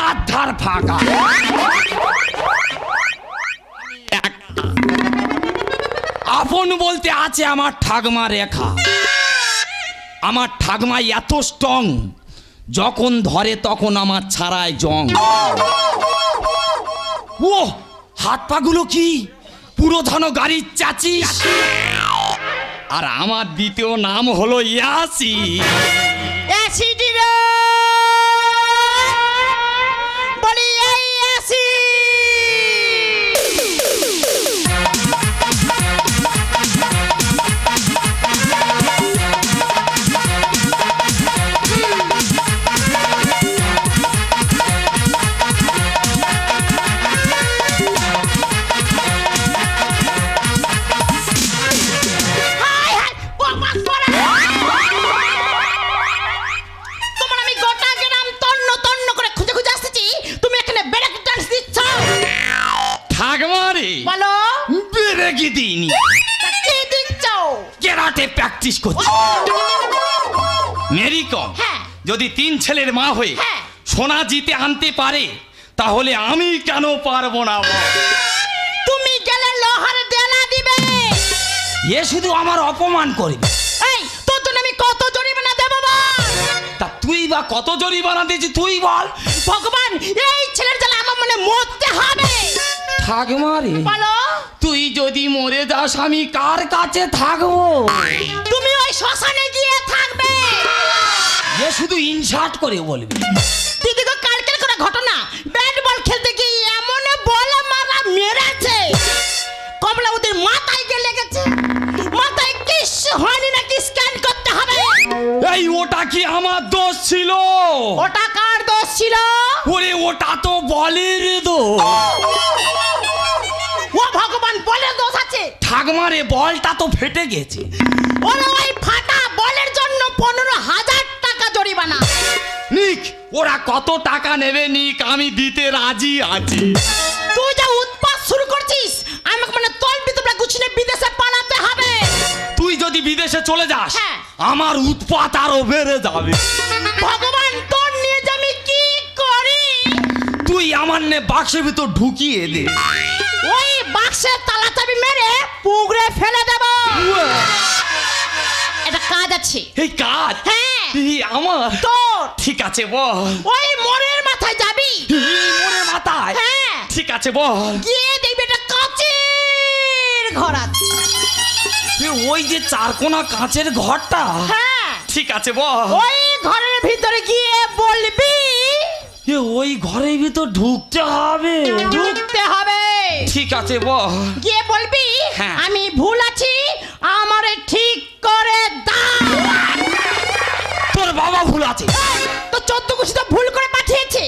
চারধার ফাঁকা। আপন বলতে আছে আমার ঠাকমা রেখা। আমার ঠাকমা এত স্ট্রং, যখন ধরে তখন আমার ছাড়ায় জং। ও হাত পাগুলো কি পুরো ধন গাড়ির চাচি। আর আমার দ্বিতীয় নাম হলো ইয়াসি। প্র্যাকটিস করছি মেরি কম। যদি 3 ছেলের মা হয়ে সোনা জিতে আনতে পারে, তাহলে আমি কেন পারবো না? তুমি গেলে লোহার দেলা দিবে। এ শুধু আমার অপমান করবে। এই তোর জন্য আমি কত জরিমানা দেব বল? তা তুই বা কত জরিমানা দিয়েছি তুই বল। ভগবান, এই ছেলের জ্বালা আমার মনে মরতে হবে। ঠাকমা রে, বলো। তুই যদি মরে যাস আমি কার কাছে থাকবো? তুমি ওই শ্মশানে গিয়ে থাকবে। এ শুধু ইনসার্ট করে বলবি। দিদিকে কালকের করে ঘটনা, ব্যাট বল খেলতে গিয়ে এমন বল মারা মেরেছে, কমলা ওদের মাথায় গিয়ে লেগেছে। মাথায় কিছু হয়নি, নাকি স্ক্যান করতে হবে। এই ওটা কি আমার দোষ ছিল? ওটা কার দোষ ছিল? ওরে ওটা তো বলের দোষ। ও ভগবান, বলের দোষ আছে? ঠাকমা রে, বলটা তো ফেটে গেছে। ওরে ওই ফাটা বলের জন্য 15,000 টাকা জরিমানা। নিক, ওরা কত টাকা নেবে নিক, আমি দিতে রাজি আছি। তুই যা উৎপাত শুরু করছিস, আমাকে মানে তোর ভিতরে গুছিয়ে বিদেশে পালাতে হবে। তুই যদি বিদেশে চলে যাস, আমার উৎপাত আরো বেড়ে যাবে। ভগবান, তোর নিয়ে যে আমি কি করি? তুই আমার নে বাক্সের ভিতর ঢুকিয়ে দে। ওই বাক্সের তালা চাবি মেরে পুকুরে ফেলে দেব। এটা কাজ আছে। এই কাজ? হ্যাঁ। আমার তোর? ঠিক আছে বল। ওই মোড়ের মাথায় যাবি। মোড়ের মাথায়? হ্যাঁ। ঠিক আছে বল। গিয়ে দেখবি এটা কাঁচের ঘর আছে। ওই যে চারকোনা কাঁচের ঘরটা? হ্যাঁ। ঠিক আছে বল। ওই ঘরের ভিতরে গিয়ে বলবি ওই ঘরের ভিতর ঢুকতে হবে। ঢুকতে হবে। ঠিক আছে বল। গিয়ে বলবি আমি ভুল আছি, আমারে ঠিক করে দাও। তোর বাবা ভুল আছে? তো 14 গোষ্ঠী তো ভুল করে পাঠিয়েছে।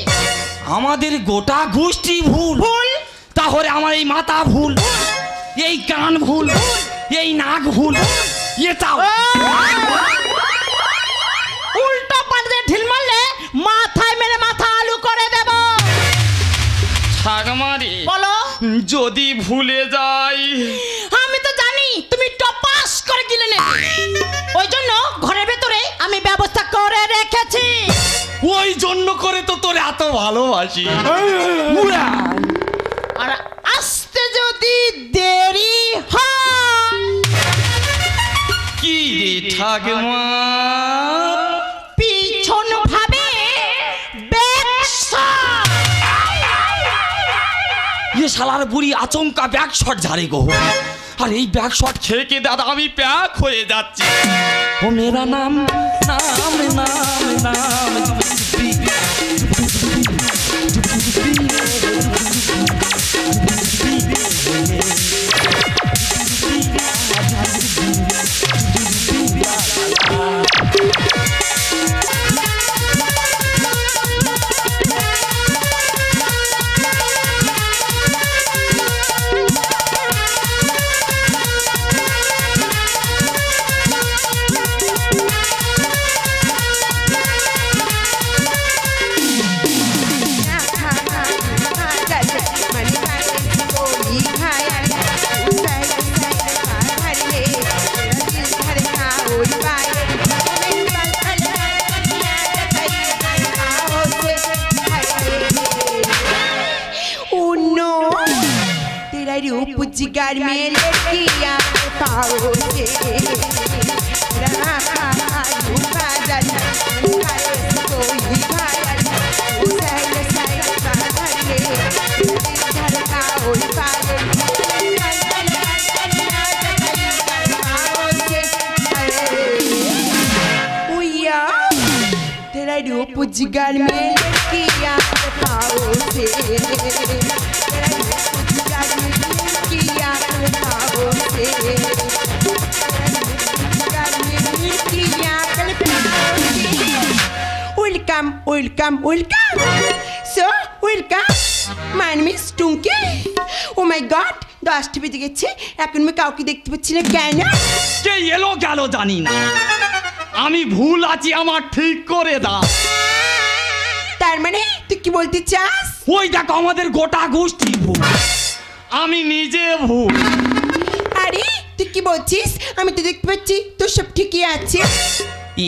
আমাদের গোটা গোষ্ঠী ভুল। ভুল? তাহলে আমার এই মাথা ভুল, এই কান ভুল, এই নাক ভুল, এটাও। উল্টো পাল্টে ঢিল মারলে মাথায় মেরে মাথা আলু করে দেব। ঠাকমারে, বলো। যদি ভুলে যাই? আমি তো জানি তুমি টপাস করে গিলে নেবে, ওই জন্য ঘরের ভেতরে আমি ব্যবস্থা করে রেখেছি। ওই জন্য করে তো তোর এত ভালোবাসি। আর আসতে যদি দেরি হয়? কি রে ঠাকমা? পিছন ভাবে ये শালার বুড়ি আচমকা ব্যাক শট ঝাড়ে গো। আর এই ব্যাক শট খেয়ে কে দাদা আমি প্যাক হয়ে যাচ্ছি। ও মেরা নাম নাম নাম নাম रूप जिगर में लड़कियां पाओ से रहा बादल कोई घायल उसल साइड बाहर धड़काओ पागल तेरा रूप जिगर में लड़कियां पाओ से Welcome, welcome, welcome. So, welcome. My name is Tunke. Oh my God, 10টা বেজে গেছে এখন আমি কাউকে দেখতে পাচ্ছি না কেন? কে এলো গেল জানি না, আমি ভুল আছি, আমার ঠিক করে দাও। তার মানে তুই কি বলতে চাস? ওই দেখো আমাদের গোটা গোষ্ঠী ভুল, আমি নিজে ভুল। আরে তুই কি বলছিস? আমি তো দেখতে পাচ্ছি তোর সব ঠিকই আছে।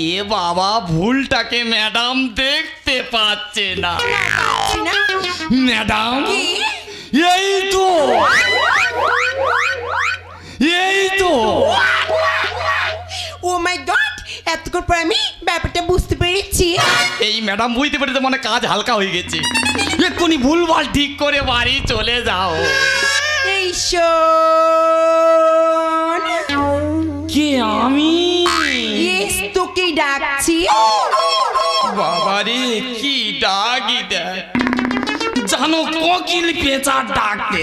এ বাবা, ভুলটাকে ম্যাডাম দেখতে পাচ্ছে না। ম্যাডাম এই তো, এই তো। ও মাই গড, এতক্ষণ পর আমি ব্যাপারটা বুঝতে পেরেছি। এই ম্যাডাম বুঝতে পেরেছে মানে কাজ হালকা হয়ে গেছে। এক্ষুনি ভুলভাল ঠিক করে বাড়ি চলে যাও। এই শোন, কে আমি? ইয়েস, তোকেই ডাকছি। বাবারে কি ডাকি দেয়, জানো কোকিল পেঁচা ডাকতে।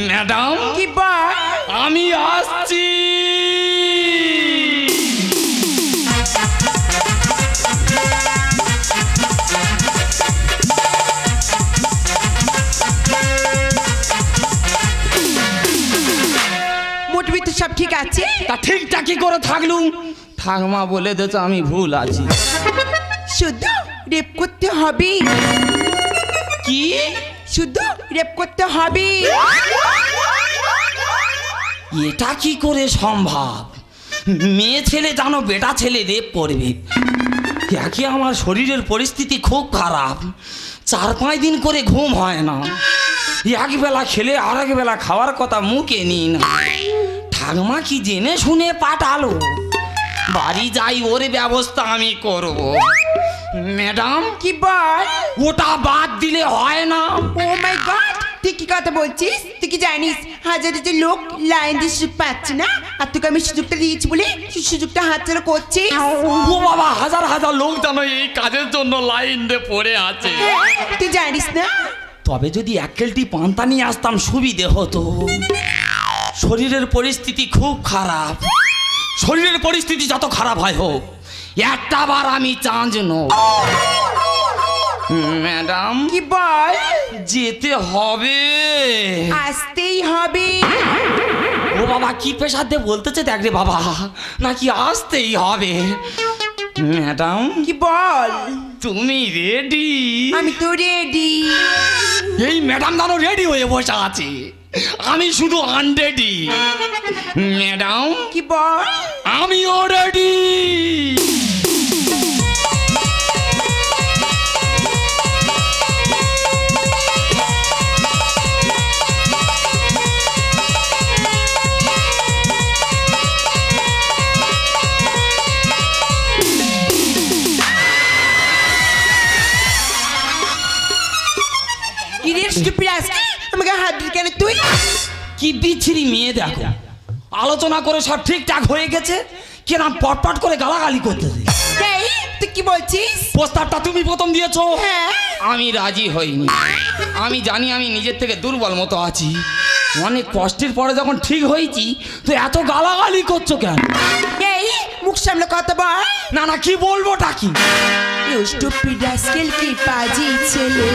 ম্যাডাম কি বল? আমি আসছি। মোটামুটি তো সব ঠিক আছে। তা ঠিকঠাক কি করে থাকলুম? ঠাকমা বলে দিয়েছে আমি ভুল আছি। শুধু রেপ করতে হবে। কি? শুধু রেপ করতে হবে। এটা কি করে সম্ভব? মেয়ে ছেলে জানো বেটা ছেলে রেপ করবে? একে আমার শরীরের পরিস্থিতি খুব খারাপ, 4-5 দিন করে ঘুম হয় না, এক বেলা খেলে আর এক বেলা খাওয়ার কথা মুখে নি না। ঠাকমা কি জেনে শুনে পাঠালো, বাড়ি যাই ওর ব্যবস্থা আমি করব। ম্যাডাম কি বল? ওটা বাদ দিলে হয় না। ও মাই গড, তুই কি কথা বলছিস? তুই কি জানিস হাজার হাজার লোক লাইন দিয়ে সুযোগ পাচ্ছে না, আর তোকে আমি সুযোগটা দিয়েছি বলে সুযোগটা হাতছাড়া করছি। ও বাবা, হাজার হাজার লোক জানো এই কাজের জন্য লাইন দিয়ে পড়ে আছে। তুই জানিস না? তবে যদি 1 কেলটি পান্তা নিয়ে আসতাম সুবিধে হতো। শরীরের পরিস্থিতি খুব খারাপ, শরীরের পরিস্থিতি যত খারাপ হয় হোক, একটা বার আমি চাঁজ নো। ম্যাডাম কি বল? যেতে হবে, আসতেই হবে। ও বাবা কি পেশার দিয়ে বলতেছে দেখ রে বাবা, নাকি আসতেই হবে। ম্যাডাম কি বল? তুমি রেডি? আমি তো রেডি। এই ম্যাডাম জানো রেডি হয়ে বসে আছে, আমি শুধু আনরেডি। ম্যাডাম কি বল? আমিও রেডি। আমাকে হাত দিলি কেন তুই? কি বিচ্ছিরি মেয়ে দেখো, আলোচনা করে সব ঠিকঠাক হয়ে গেছে, কেরাম পটপট করে গালাগালি করতেছে। এই তুই কি বলছিস? প্রস্তাবটা তুমি প্রথম দিয়েছো, হ্যাঁ। আমি রাজি হইনি। আমি জানি আমি নিজের থেকে দুর্বল মতো আছি, অনেক কষ্টের পরে যখন ঠিক হয়েছি তো এত গালাগালি করছো কেন? এই মুখ সামলে কথা বল। না না, কি বলবোটা কি? স্টুপিড রাস্কেল কি পাজি ছেলে,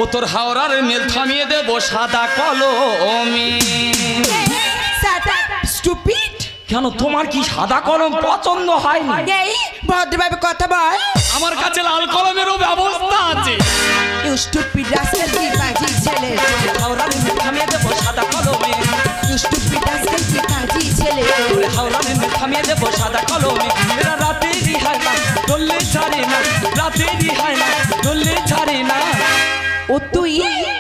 ও তোর হাওড়ার মেল থামিয়ে দেবো সাদা কলমে। সাদা স্টুপিড? কেন তোমার কি সাদা কলম পছন্দ হয় না? এই ভদ্রভাবে কথা বল। আমার কাছে লাল কলমেরও ব্যবস্থা আছে। স্টুপিড রাস্কেল কি পাজি ছেলে, হাওড়ার মেল থামিয়ে দেবো সাদা কলমে। স্টুপিড রাস্কেল কি পাজি ছেলে, হাওড়ার মেল থামিয়ে দেবো সাদা কলমে। এরা রাতেরই হয় না ডললে ছাড়ে না, রাতেরই হয় না ডললে ছাড়ে না। ও তুই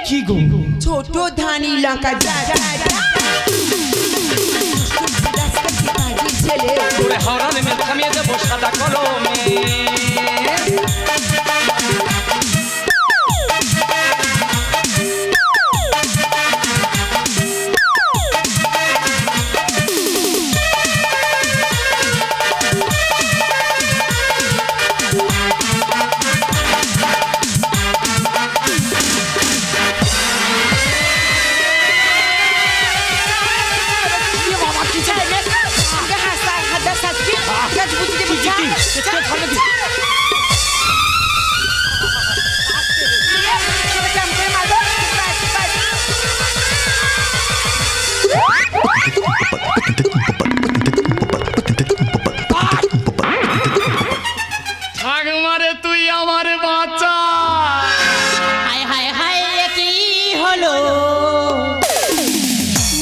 কি গো? ছোট ছোট ধানি লঙ্কা যা যা যা। রাস্তাতে কাজের ছেলে তোরে হাওড়া নেমে থামিয়ে দেবো সাদা কলমে। ঠাকুমারে তুই আমার বাচ্চা। হায় হায় হায় কি হলো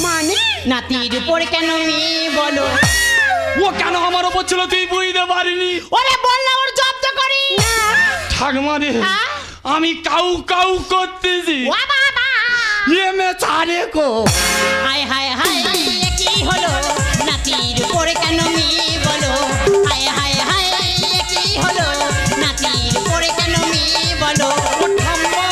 মানে নাতির উপর কেন মেয়ে বলো? ও কেন আমার ওপর ছিল তুই বুঝতে পারিনি? ওরে বললা ওর জব্দ করি। ঠাকুমারে হ্যাঁ? আমি কাউ কাউ করতেছি। ও বাবা এ মে চারে কো। হায় হায় হায় কি হলো নাতির উপর কেন মেয়ে বলো? হায় হায় হায় কি হলো নাতির উপর কেন মেয়ে বলো? ও ঠাম্মা,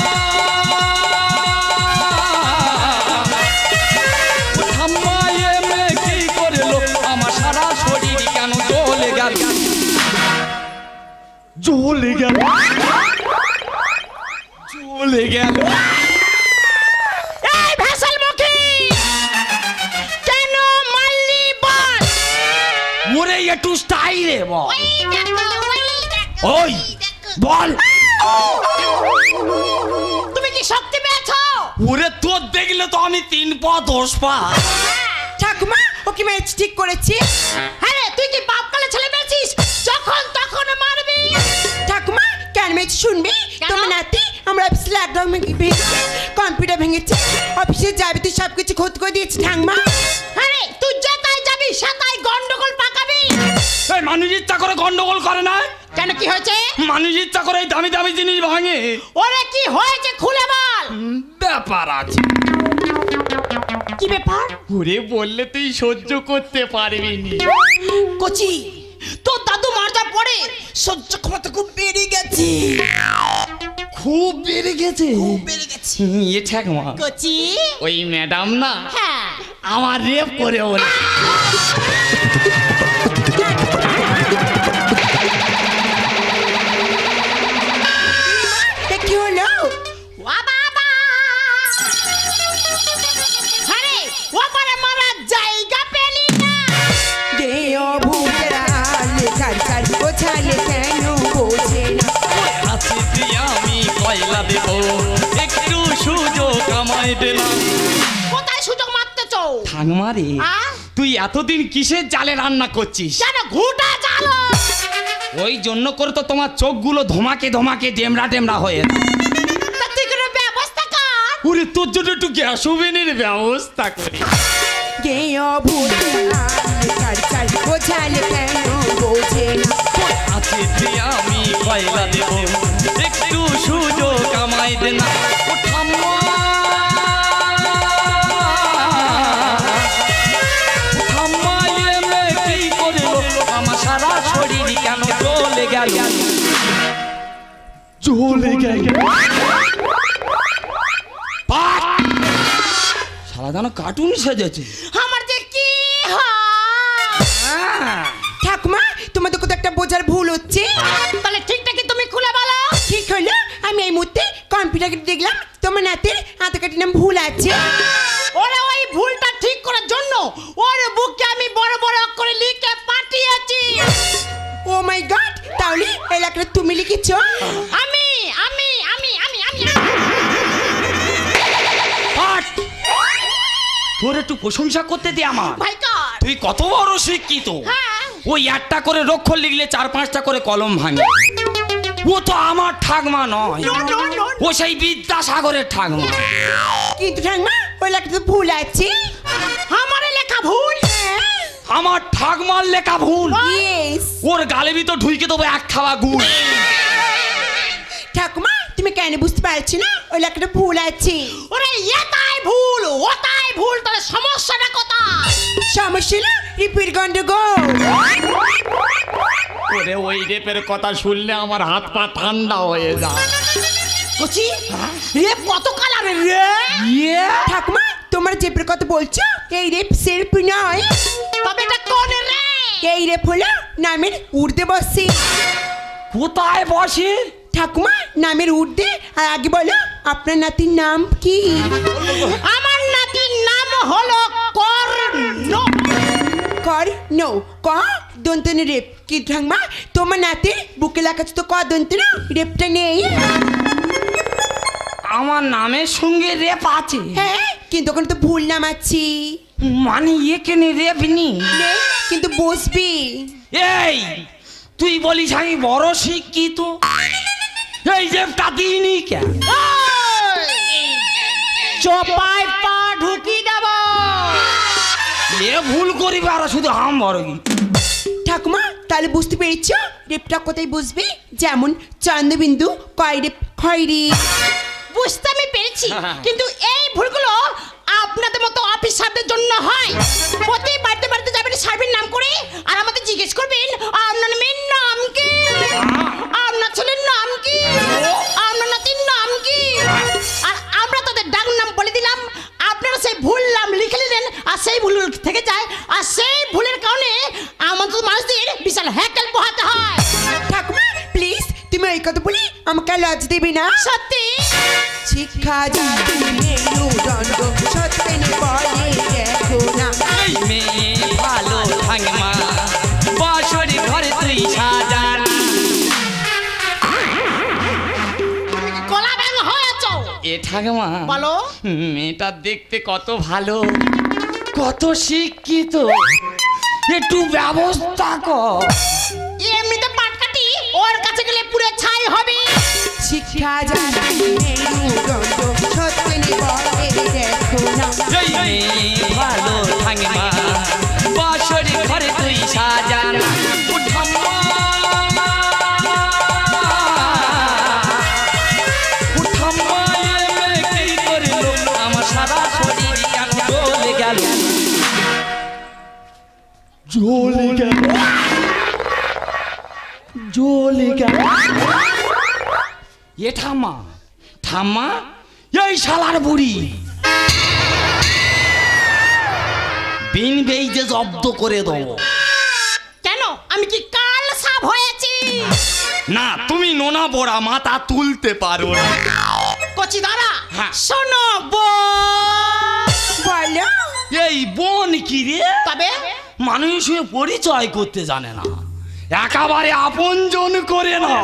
ও ঠাম্মা এ মে কি করলো? আমার সারা শরীর কেন জ্বলে গেল? জ্বলে গেল, জ্বলে গেল। এই ভেসাল মুখী কেন মারলি বল? ওরে একটু স্টাইলে বল। ওই দেখো, ওই দেখো, ওই বল। তুমি কি শক্তি পেয়েছো? ওরে তোর দেখলে তো আমি 3 পা 10 পা। ঠাকুমা ওকে মেরেছি ঠিক করেছি। হ্যাঁ রে, তুই কি বাপ কালে ছেলে পেয়েছিস? যখন তখন মারবি। ঠাকুমা কেন মেরেছি শুনবি? কেন? তোমার নাতি আমরা অফিসে লকডাউন ভেঙেছে, কম্পিউটার ভেঙেছে, অফিসে যাবি তুই সব কিছু ক্ষতি করে দিয়েছি ঠাকুমা। হ্যাঁ রে, তুই যেতাই যাবি সেটাই গন্ডগোল পাকাবি। এই মানুষ ইচ্ছা করে গন্ডগোল করে না? কেন কি হয়েছে? মানুষ ইচ্ছা করে এই দামি দামি জিনিস ভাঙে। ওরে কি হয়েছে খুলে বল। ব্যাপার আছে। কি ব্যাপার? ওরে বললে তুই সহ্য করতে পারবি নি। কচি তোর দাদু মারটা পড়ে সহ্য ক্ষমতা খুব বেড়ে গেছে। খুব বেড়ে গেছে। বেড়ে গেছে এ ঠাকুমা কচি। ওই ম্যাডাম না হ্যাঁ আমার রেপ করে বলে। এ কি হলো? ও বাবা, আরে ও পারে মারার জায়গা পেলি না। গে অভূতেরা লেখার কাজ বোঝালে কেন বোঝে না? আছে যে আমি কয়লা দেব, একটু সুযোগ আমায় দে না। কোথায় সুযোগ মারতেছো? ঠাকুমা রে তুই এতদিন কিসের জালে রান্না করছিস? কেন ঘুটা চালো? ওই জন্য করে তো তোমার চোখগুলো ধমাকে ধমাকে ডেমরা ডেমরা হয়ে। তা তুই কোনো ব্যবস্থা কর। ওরে তোর জন্য একটু গ্যাস ওভেনের ব্যবস্থা করি। গে অভূতেরা লেখার কাজ বোঝালে কেন বোঝে না? আছে যে আমি কয়লা দেব, একটু সুযোগ আমায় দে না। ও ঠাম্মা, ঠাম্মা এ মে কি করলো? আমার সারা শরীর কেন জ্বলে গেল? জ্বলে গেল। সারা যেন কার্টুন সেজেছে। আমার যে কি হয়? ঠাকুমা তোমাদের কোথাও একটা বোঝার ভুল হচ্ছে। তাহলে ঠিকটা কি তুমি খুলে বলো। ঠিক হলো আমি এই মুহূর্তে কম্পিউটার দেখলাম তোমার নাতির আধার কার্ডের নাম ভুল আছে। ওরে ওই ভুলটা ঠিক করার জন্য ওর বুকে আমি বড় বড় অক্ষরে লিখে পাঠিয়েছি। ও মাই গড, তাহলে এই লেখাটা তুমি লিখেছো? আমি আমি আমি আমি আমি তোর একটু প্রশংসা করতে দে আমার। ভাই কর। তুই কত বড় শিক্ষিত। হ্যাঁ। ওই একটা করে রক্ষর লিখলে 4-5টা করে কলম ভাঙে। ও তো আমার ঠাকমা নয়, নো নো নো। ও সেই বিদ্যাসাগরের ঠাকমা। কিন্তু ঠাকুমা ওই লেখাটা ভুল আছে। আমার লেখা ভুল। আমার ঠাকমার লেখা ভুল। ইয়েস ওর গালে ভিতর ঢুইকে দেবো এক খাওয়া গুড়। ঠাকুমা তুমি কেন বুঝতে পারছো না ওই লেখাটা ভুল আছে? ওরে এটাই ভুল ওটাই ভুল, তাহলে সমস্যাটা কোথায়? সমস্যা না রিপিট গন্ডগোল। ওরে ওই রেপের কথা শুনলে আমার হাত পা ঠান্ডা হয়ে যায়। কচি রেপ কত কালারের রে? ঠাকুমা তোমার যেপের কথা বলছো এই রেপ সেরপ নয়, তবে এটা কোন রে? এই রেপ হলো নামের উর্দে বসে। কোথায় বসে? ঠাকুমা নামের উর্দে। আর আগে বলো আপনার নাতির নাম কি? আমার নাতির নাম হলো কর্ণ। কর নো ক দন্তনে রেপ কি ঠাকুমা? তোমার নাতির বুকে লাগাচ্ছে তো ক দন্তনে রেপটা নেই। আমার নামের সঙ্গে রেপ আছে। হ্যাঁ কিন্তু ওখানে তো ভুল নাম আছে। মানে এখানে রেপ নেই, নেই, কিন্তু বসবি। এই তুই বলিস আমি বড় শিক্ষিত, এই রেপটা দিইনি কেন? চোপায় পা ঢুকি দেব। এ ভুল করিবে আর শুধু হাম বড় কি। ঠাকুমা তাহলে বুঝতে পেরেছ রেপটা কোথায় বুঝবি? যেমন চন্দ্রবিন্দু কয় রেপ খয়রি। বুঝতে আমি পেরেছি, কিন্তু এই ভুলগুলো আপনাদের মতো অফিসারদের জন্য হয়। প্রতি বাড়িতে বাড়িতে যাবেন সার্ভের নাম করে, আর আমাদের জিজ্ঞেস করবেন আপনার মেয়ের নাম কি, আপনার ছেলের নাম কি, আপনার নাতির নাম কি। আর আমরা তাদের ডাক নাম বলে দিলাম, আপনারা সেই ভুল নাম লিখে নিলেন, আর সেই ভুল থেকে যায়, আর সেই ভুলের কারণে আমাদের মানুষদের বিশাল হ্যাকেল পোহাতে হয়। ঠাকুমা প্লিজ তুমি ওই কথা বলি আমাকে লজ দেবে না। সত্যি শিক্ষা জাতি মেরুদণ্ড সত্যেন বলে দেখো না। এই মেয়ে ভালো ঠাংমা, বাসরি ঘরে তুই সাজান। গলা ব্যাং হয়েছ। এ ঠাকুমা বলো। মেয়েটা দেখতে কত ভালো, কত শিক্ষিত, একটু ব্যবস্থা কর। এমনিতে পাটকাটি, ওর কাছে গেলে পুরো ছাই হবে। শিক্ষা জাতি মেরুদণ্ড সত্যেন বলে দেখো না। এই মেয়ে ভালো ঠাংমা, বাসরি ঘরে তুই সাজান। ও ঠাম্মা, ও ঠাম্মা, এ মেয়ে কি করলো? আমার সারা শরীর কেন জ্বলে গেল, জ্বলে গেল, জ্বলে গেল। এ ঠাম্মা, ঠাম্মা এই শালার বুড়ি বিন বেইজে জব্দ করে দেবো। কেন আমি কি কাল সাপ হয়েছি? না তুমি নোনা বড়া মাথা তুলতে পারো না। কচি দাঁড়া, হ্যাঁ। শোনো বলো এই বোন কি রে? তবে মানুষ হয়ে পরিচয় করতে জানে না, একেবারে আপনজন করে না।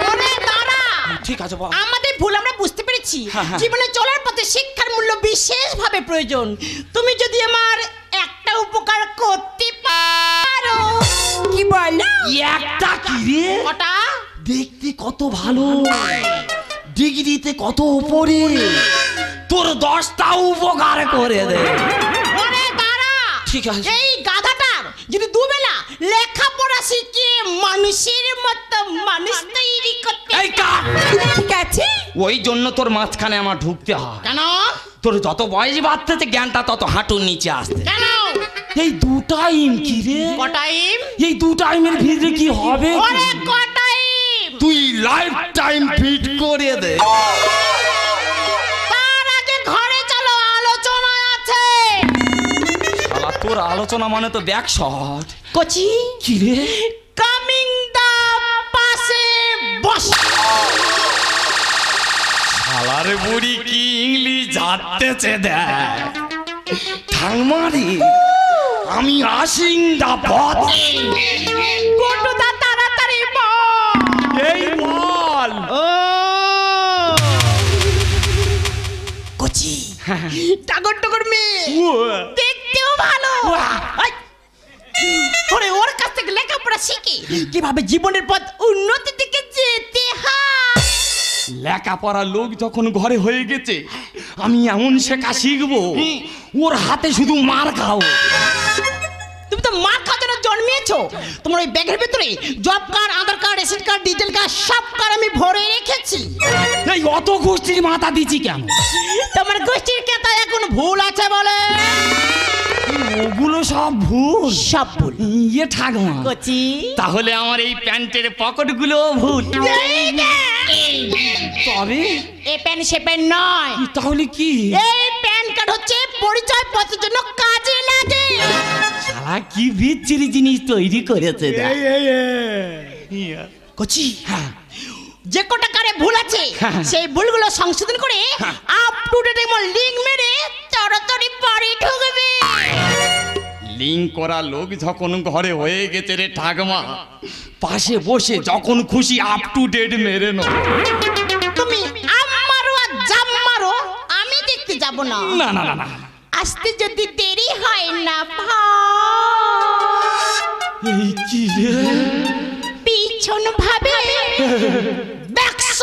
ওরে দাঁড়া, ঠিক আছে বল। আমাদের ভুল আমরা বুঝতে পেরেছি। হ্যাঁ। জীবনে চলার পথে শিক্ষার মূল্য বিশেষভাবে প্রয়োজন। তুমি যদি আমার একটা উপকার করতে পারো। কি বলো? একটা কি রে? ওটা দেখতে কত ভালো, ডিগ্রিতে কত উপরে, তোর 10টা উপকার করে দে। ওরে দাঁড়া, ঠিক আছে। এই গাধাটার যদি দুবেলা লেখাপড়া শিখিয়ে মানুষের মতো মানুষ তৈরি করতে। এই কাট। ঠিক আছে ওই জন্য তোর মাঝখানে আমার ঢুকতে হয়। কেন তোর যত বয়স বাড়তেছে জ্ঞানটা তত হাঁটুর নিচে আসতে। কেন এই 2 টাইম কি রে? কটাইম? এই 2 টাইমের ভিতরে কি হবে? ওরে কটাইম? তুই লাইফ টাইম ফিট করে দে। তার আগে ঘরে চলো, আলোচনা আছে। শালা তোর আলোচনা মানে তো ব্যাক শট। কচি কি রে? কামিং দা পাশে বস। শালার বুড়ি কি ইংলিশ জানতেছে দেখ। ঠাংমারি আমি আসিং দা পথ। গুড্ডু দা তাড়াতাড়ি বল। এই বল। কচি টাগর টগর মেয়ে, দেখতেও ভালো। আই! ওরে ওর কাছ থেকে লেখাপড়া শিখি কিভাবে জীবনের পথ উন্নতির দিকে যেতে হয়। লেখাপড়া লোক যখন ঘরে হয়ে গেছে, আমি এমন শেখা শিখবো ওর হাতে শুধু মার খাও। তুমি তো মার খাওয়ার জন্য জন্মিয়েছো। তোমার ওই ব্যাগের ভিতরে job card, Aadhaar card, ration card, detail card সব কার্ড আমি ভরে রেখেছি। এই অত গোষ্ঠীর মাথা দিচ্ছি কেন? তোমার গোষ্ঠীর কেতা এখন ভুল আছে বলে। ওগুলো সব ভুল। সব ভুল। ইয়ে ঠাকুমা, কচি তাহলে আমার এই প্যান্টের পকেটগুলো ভুল। তবে এই প্যান্ট সে প্যান্ট নয়। তাহলে কি? এই প্যান কার্ড হচ্ছে পরিচয় পত্রের জন্য কাজে লাগে। শালা কি বিচ্ছিরি জিনিস তৈরি করেছে। কচি, হ্যাঁ, যে কটা কারে ভুল আছে সেই ভুলগুলো সংশোধন করে আপ টু ডেট এমন লিংক মেরে তাড়াতাড়ি বাড়ি ঢুকবে। লিঙ্ক করা লোক যখন ঘরে হয়ে গেছে রে ঠাকমা, পাশে বসে যখন খুশি আপ টু ডেট মেরে নো। তুমি আমারও আর জাম্মারও আমি দেখতে যাব না। না না না না, আসতে যদি দেরি হয় না এই কি রে? পিছন ভাবে ব্যাকশট।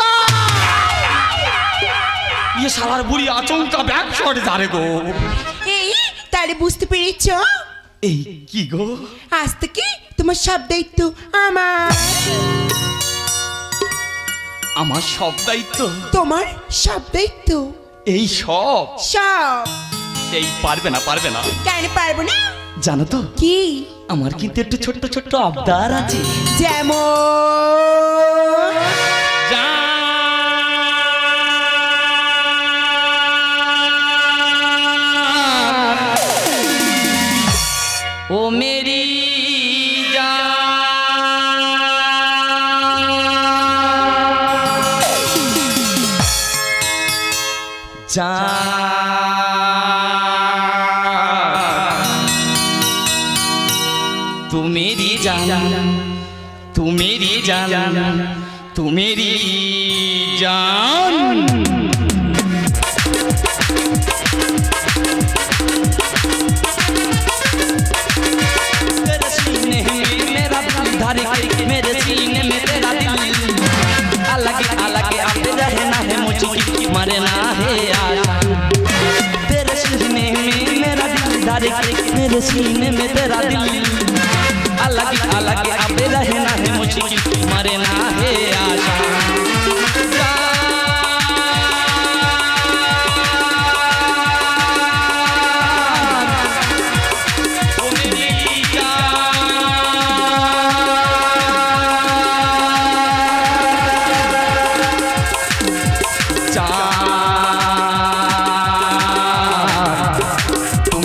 ইয়ে শালার বুড়ি আচমকা ব্যাক শট জারে গো। এই তারে বুঝতে পেরেছ? এই কি গো? আজ থেকে তোমার সব দায়িত্ব আমার। আমার সব দায়িত্ব? তোমার সব দায়িত্ব। এই সব? সব। এই পারবে না, পারবে না। কেন পারবো না? জানো তো কি? আমার কিন্তু একটু ছোট্ট ছোট্ট আবদার আছে। যেমন ও মেরি तू मेरी जान, तू मेरी जान, तू मेरी जान। तेरे सीने में मेरा दिल धर के, मेरे सीने में तेरा दिल अलग अलग अब रहना है मुझे, मरना है आशा। तेरे सीने में मेरा दिल धर के, मेरे सीने में तेरा दिल अलग अलग अब रहना है मुझे, मरना है आशा। तू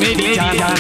मेरी जान,